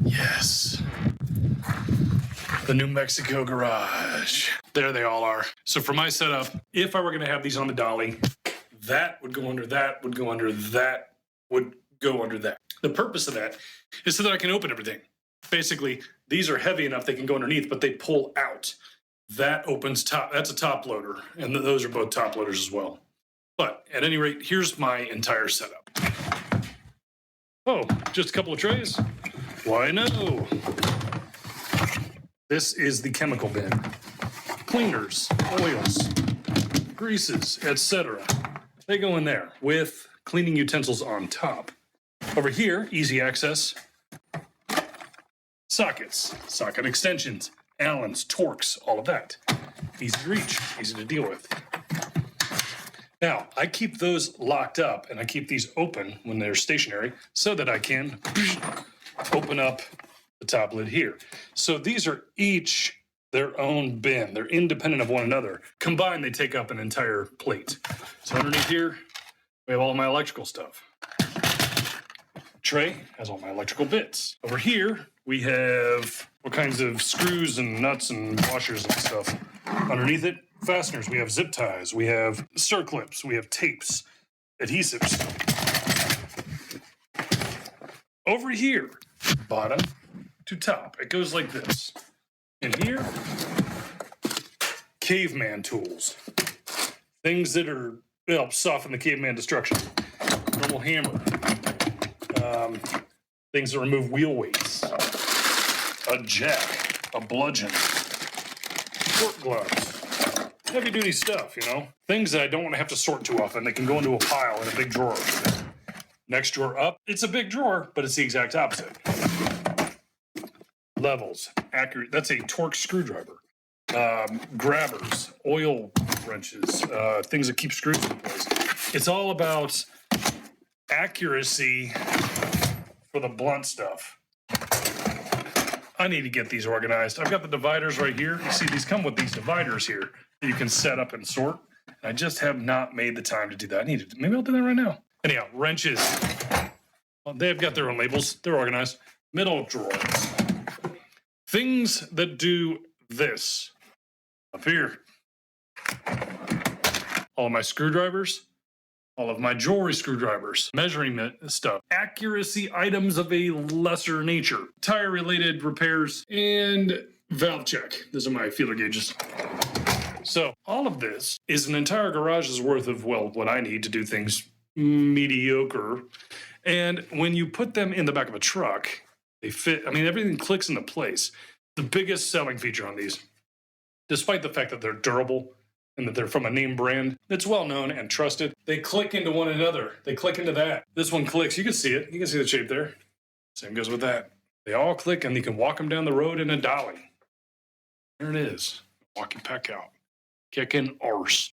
Yes. The New Mexico garage. There they all are. So for my setup, if I were going to have these on the dolly, that would go under that, would go under that, would go under that. The purpose of that is so that I can open everything. Basically, these are heavy enough they can go underneath, but they pull out. That opens top. That's a top loader, and those are both top loaders as well. But at any rate, here's my entire setup. Oh, just a couple of trays? Why no? This is the chemical bin. Cleaners, oils, greases, etc. They go in there with cleaning utensils on top. Over here, easy access. Sockets, socket extensions, Allens, Torx, all of that. Easy to reach, easy to deal with. Now, I keep those locked up and I keep these open when they're stationary so that I can open up the top lid here. So these are each their own bin. They're independent of one another. Combined, they take up an entire plate. So underneath here, we have all of my electrical stuff. Tray has all my electrical bits. Over here, we have all kinds of screws and nuts and washers and stuff. Underneath it, fasteners. We have zip ties. We have stir clips. We have tapes, adhesives. Over here, bottom to top, it goes like this. In here, caveman tools. Things that are help soften the caveman destruction. Normal hammer. Things that remove wheel weights. A jack. A bludgeon. Sport gloves. Heavy duty stuff, you know? Things that I don't want to have to sort too often. They can go into a pile in a big drawer. Next drawer up, it's a big drawer, but it's the exact opposite. Levels. Accurate. That's a Torx screwdriver. Grabbers. Oil wrenches. Things that keep screws in place. It's all about accuracy for the blunt stuff. I need to get these organized. I've got the dividers right here. You see, these come with these dividers here that you can set up and sort. I just have not made the time to do that. Maybe I'll do that right now. Anyhow, wrenches. Well, they've got their own labels. They're organized. Middle drawer. Things that do this. Up here. All of my screwdrivers. All of my jewelry screwdrivers, measuring stuff, accuracy items of a lesser nature, tire-related repairs, and valve check. Those are my feeler gauges. So all of this is an entire garage's worth of, well, what I need to do things mediocre. And when you put them in the back of a truck, they fit. I mean, everything clicks into place. The biggest selling feature on these, despite the fact that they're durable, and that they're from a name brand that's well known and trusted. They click into one another. They click into that. This one clicks. You can see it. You can see the shape there. Same goes with that. They all click and you can walk them down the road in a dolly. There it is. Milwaukee Packout. Kicking arse.